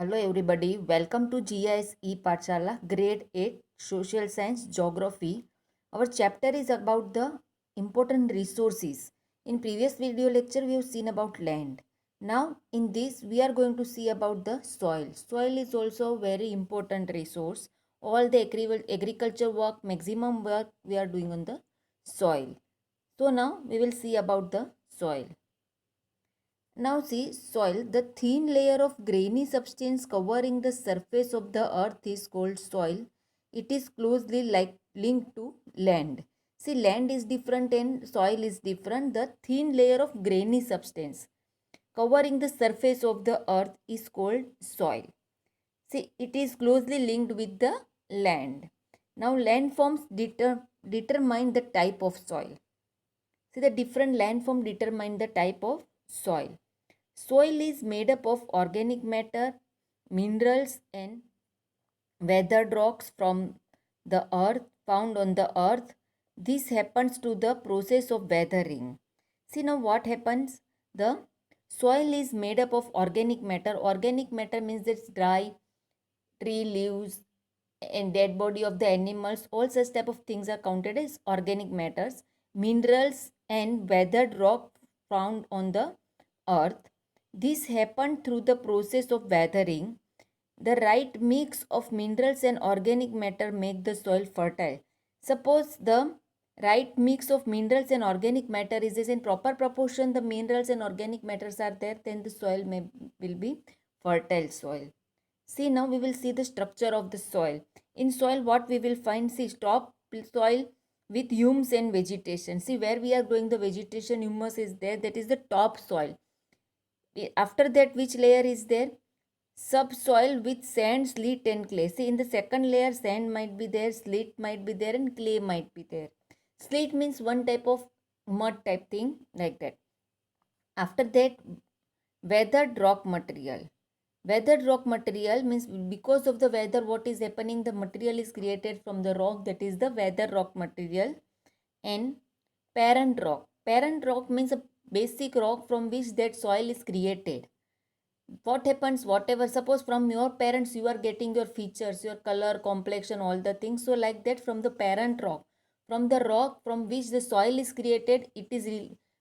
Hello everybody, welcome to GIS Pathshala Grade 8 Social Science Geography. Our chapter is about the important resources. In previous video lecture we have seen about land. Now in this we are going to see about the soil. Soil is also a very important resource. All the agriculture work, maximum work we are doing on the soil. So now we will see about the soil. Now see, soil, the thin layer of grainy substance covering the surface of the earth is called soil. It is closely linked to land. See, land is different and soil is different. The thin layer of grainy substance covering the surface of the earth is called soil. See, it is closely linked with the land. Now, land forms determine the type of soil. See, the different landform determine the type of soil. Soil is made up of organic matter, minerals, and weathered rocks from the earth, found on the earth. This happens to the process of weathering. See now what happens? The soil is made up of organic matter. Organic matter means it's dry, tree leaves, and dead body of the animals. All such type of things are counted as organic matters. Minerals and weathered rock found on the earth. This happened through the process of weathering. The right mix of minerals and organic matter make the soil fertile. Suppose the right mix of minerals and organic matter is in proper proportion, the minerals and organic matters are there, then the soil will be fertile soil. See now we will see the structure of the soil. In soil what we will find, see top soil with humus and vegetation. See where we are growing the vegetation, humus is there, that is the top soil. After that which layer is there? Subsoil with sand, slate and clay. See in the second layer sand might be there, slate might be there and clay might be there. Slate means one type of mud type thing like that. After that weathered rock material. Weathered rock material means because of the weather what is happening, the material is created from the rock, that is the weathered rock material. And parent rock. Parent rock means a basic rock from which that soil is created. What happens, whatever, suppose from your parents you are getting your features, your color, complexion, all the things. So like that from the parent rock, from the rock from which the soil is created, it is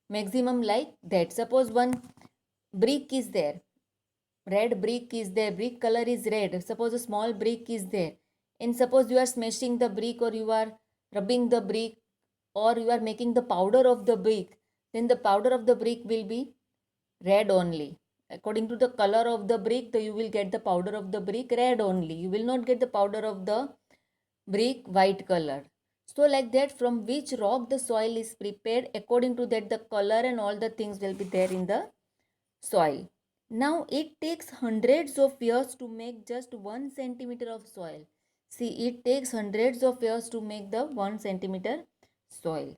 maximum like that. Suppose one brick is there, red brick is there, brick color is red. Suppose a small brick is there, and suppose you are smashing the brick or you are rubbing the brick or you are making the powder of the brick, then the powder of the brick will be red only. According to the color of the brick, you will get the powder of the brick red only. You will not get the powder of the brick white color. So like that, from which rock the soil is prepared, according to that the color and all the things will be there in the soil. Now it takes hundreds of years to make just 1 centimeter of soil. See, it takes hundreds of years to make the 1 centimeter soil.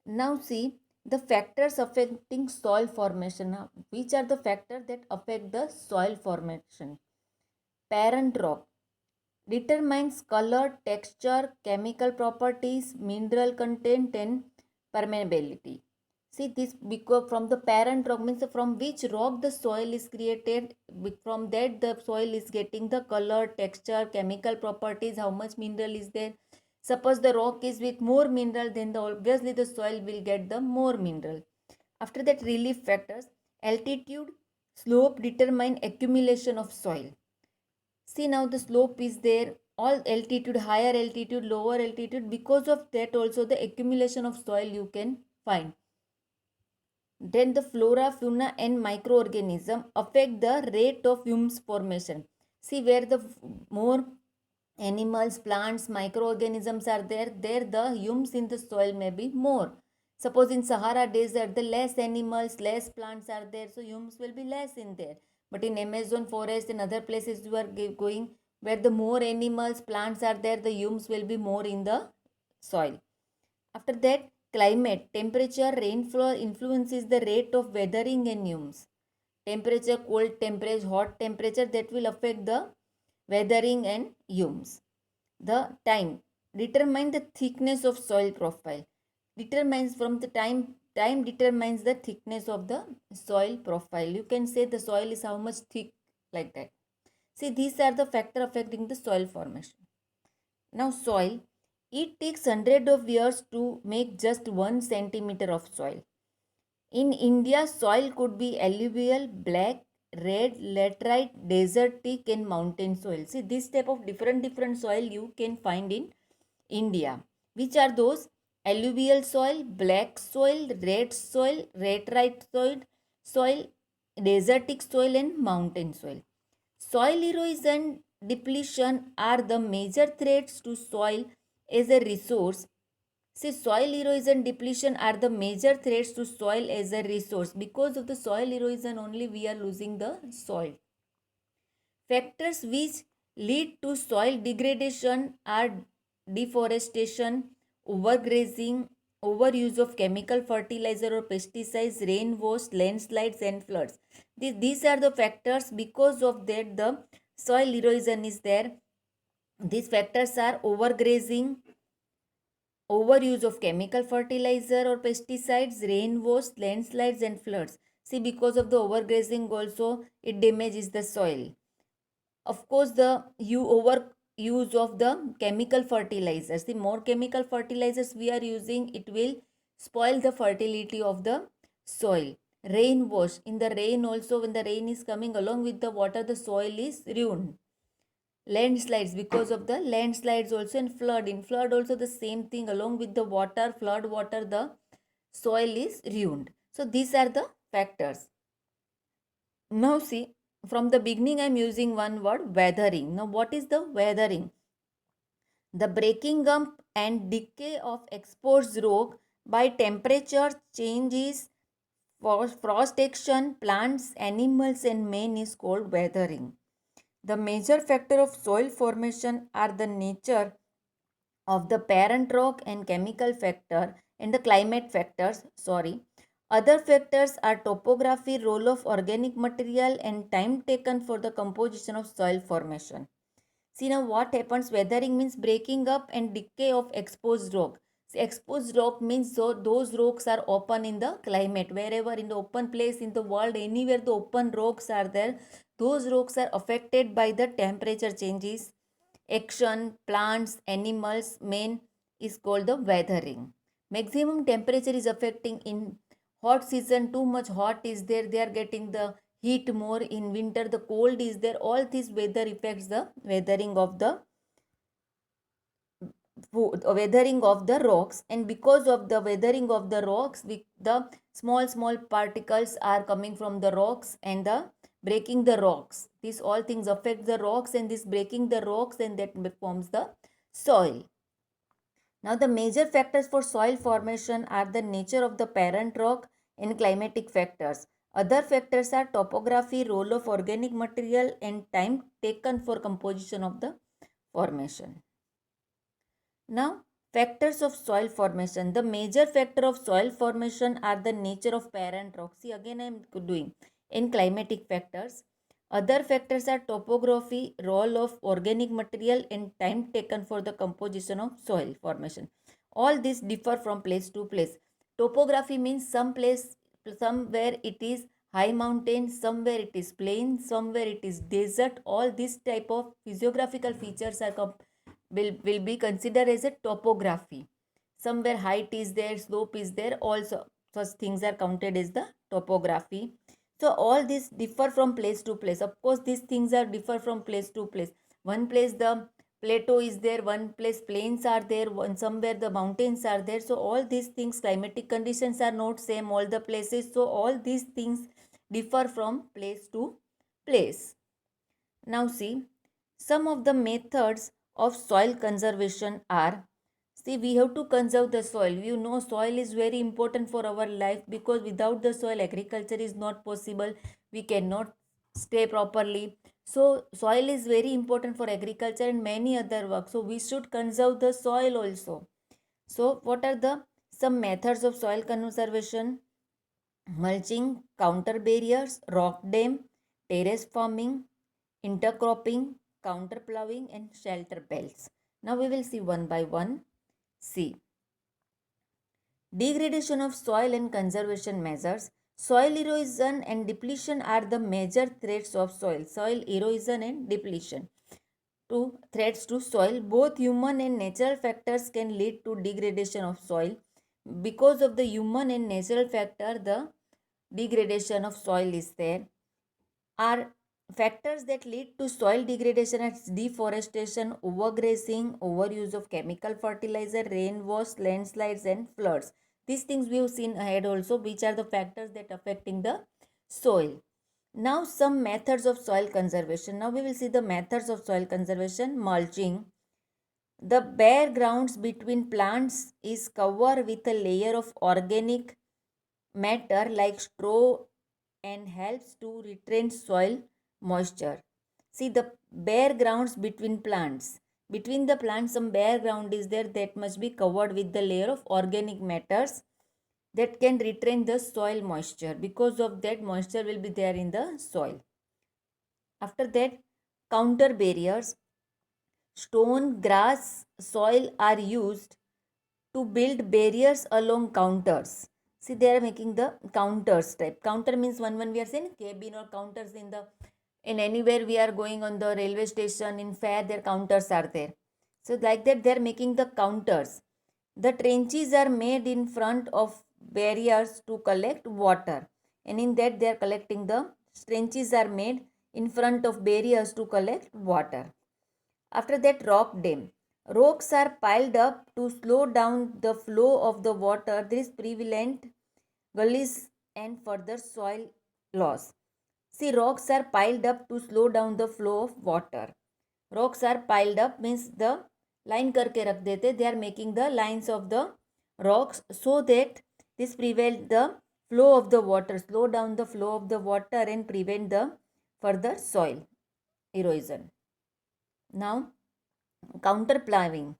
Now see the factors affecting soil formation. Now, which are the factors that affect the soil formation? Parent rock determines color, texture, chemical properties, mineral content and permeability. See this because from the parent rock means from which rock the soil is created, from that the soil is getting the color, texture, chemical properties, how much mineral is there. Suppose the rock is with more mineral, then obviously the soil will get the more mineral. After that, relief factors, altitude, slope determine accumulation of soil. See now the slope is there, all altitude, higher altitude, lower altitude, because of that also the accumulation of soil you can find. Then the flora, fauna and microorganism affect the rate of humus formation. See where the more animals, plants, microorganisms are there, there the humus in the soil may be more. Suppose in Sahara desert, the less animals, less plants are there, so humus will be less in there. But in Amazon forest and other places you are going, where the more animals, plants are there, the humus will be more in the soil. After that, climate, temperature, rainfall influences the rate of weathering and humus. Temperature, cold temperature, hot temperature, that will affect the weathering and humus. The time determine the thickness of soil profile. Determines from the time determines the thickness of the soil profile. You can say the soil is how much thick, like that. See, these are the factors affecting the soil formation. Now, soil, it takes hundreds of years to make just 1 centimeter of soil. In India, soil could be alluvial, black, red, laterite, desertic, and mountain soil. See, this type of different soil you can find in India. Which are those? Alluvial soil, black soil, red soil, laterite soil, desertic soil, and mountain soil. Soil erosion depletion are the major threats to soil as a resource. See, soil erosion depletion are the major threats to soil as a resource. Because of the soil erosion only we are losing the soil. Factors which lead to soil degradation are deforestation, overgrazing, overuse of chemical fertilizer or pesticides, rainwash, landslides and floods. These are the factors. Because of that the soil erosion is there. These factors are overgrazing, overuse of chemical fertilizer or pesticides, rainwash, landslides and floods. See, because of the overgrazing also it damages the soil. Of course, the overuse of the chemical fertilizers. The more chemical fertilizers we are using, it will spoil the fertility of the soil. Rainwash. In the rain also, when the rain is coming along with the water, the soil is ruined. Landslides, because of the landslides also, and flood. In flood also the same thing, along with the water, flood water, the soil is ruined. So these are the factors. Now see, from the beginning I am using one word, weathering. Now what is the weathering? The breaking up and decay of exposed rock by temperature changes, frost action, plants, animals and man is called weathering. The major factor of soil formation are the nature of the parent rock and chemical factor and the climate factors. Other factors are topography, role of organic material and time taken for the composition of soil formation. See now what happens, weathering means breaking up and decay of exposed rock. See, exposed rock means those rocks are open in the climate. Wherever in the open place in the world, anywhere the open rocks are there, those rocks are affected by the temperature changes, action, plants, animals, man is called the weathering. Maximum temperature is affecting in hot season, too much hot is there, they are getting the heat more. In winter the cold is there. All this weather affects the weathering of the rocks, and because of the weathering of the rocks, the small particles are coming from the rocks and the breaking the rocks. These all things affect the rocks, and this breaking the rocks, and that forms the soil. Now the major factors for soil formation are the nature of the parent rock and climatic factors. Other factors are topography, role of organic material and time taken for composition of the formation. Now, factors of soil formation. The major factor of soil formation are the nature of parent rock. See, again I am doing in climatic factors. Other factors are topography, role of organic material and time taken for the composition of soil formation. All these differ from place to place. Topography means somewhere it is high mountain, somewhere it is plain, somewhere it is desert. All these type of physiographical features are will be considered as a topography. Somewhere height is there, slope is there, also such things are counted as the topography. So all these differ from place to place. Of course, these things are differ from place to place. One place the plateau is there, one place plains are there, one somewhere the mountains are there. So all these things, climatic conditions are not same all the places. So all these things differ from place to place. Now see, some of the methods of soil conservation are, see, we have to conserve the soil. You know, soil is very important for our life, because without the soil agriculture is not possible. We cannot stay properly. So soil is very important for agriculture and many other work. So we should conserve the soil also. So what are the some methods of soil conservation? Mulching, counter barriers, rock dam, terrace farming, intercropping, counter ploughing and shelter belts. Now we will see one by one. See, degradation of soil and conservation measures. Soil erosion and depletion are the major threats of soil. Soil erosion and depletion. Two threats to soil. Both human and natural factors can lead to degradation of soil. Because of the human and natural factor, the degradation of soil is there. Are factors that lead to soil degradation as deforestation, overgrazing, overuse of chemical fertilizer, rainwash, landslides, and floods. These things we have seen ahead also, which are the factors that affecting the soil. Now some methods of soil conservation. Now we will see the methods of soil conservation. Mulching. The bare grounds between plants is covered with a layer of organic matter like straw and helps to retain soil moisture. See the bare grounds between plants. Between the plants, some bare ground is there that must be covered with the layer of organic matters that can retain the soil moisture. Because of that, moisture will be there in the soil. After that, counter barriers. Stone, grass, soil are used to build barriers along counters. See, they are making the counters type. Counter means one we are saying cabin or counters in anywhere we are going on the railway station, in fair, their counters are there. So like that they are making the counters. The trenches are made in front of barriers to collect water, and in that they are collecting the trenches are made in front of barriers to collect water. After that, rock dam. Rocks are piled up to slow down the flow of the water. This prevent gullies and further soil loss. See, rocks are piled up to slow down the flow of water. Rocks are piled up means the line करके रख देते. They are making the lines of the rocks so that this prevent the flow of the water, slow down the flow of the water and prevent the further soil erosion. Now, counter ploughing.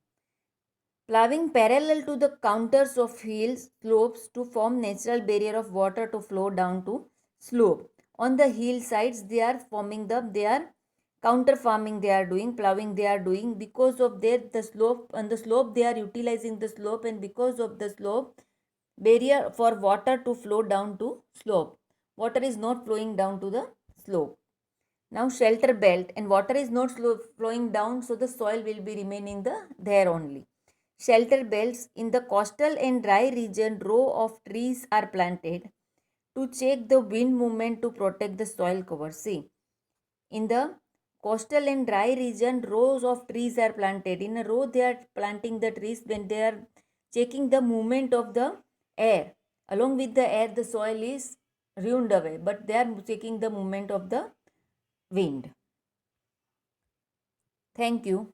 Ploughing parallel to the counters of hills slopes to form natural barrier of water to flow down to slope. On the hillsides, they are counter farming they are doing, ploughing they are doing. Because of that, the slope, on the slope they are utilizing the slope, and because of the slope, barrier for water to flow down to slope. Water is not flowing down to the slope. Now shelter belt, and water is not flowing down, so the soil will be remaining there only. Shelter belts. In the coastal and dry region, row of trees are planted to check the wind movement to protect the soil cover. See, in the coastal and dry region, rows of trees are planted. In a row, they are planting the trees when they are checking the movement of the air. Along with the air, the soil is ruined away, but they are checking the movement of the wind. Thank you.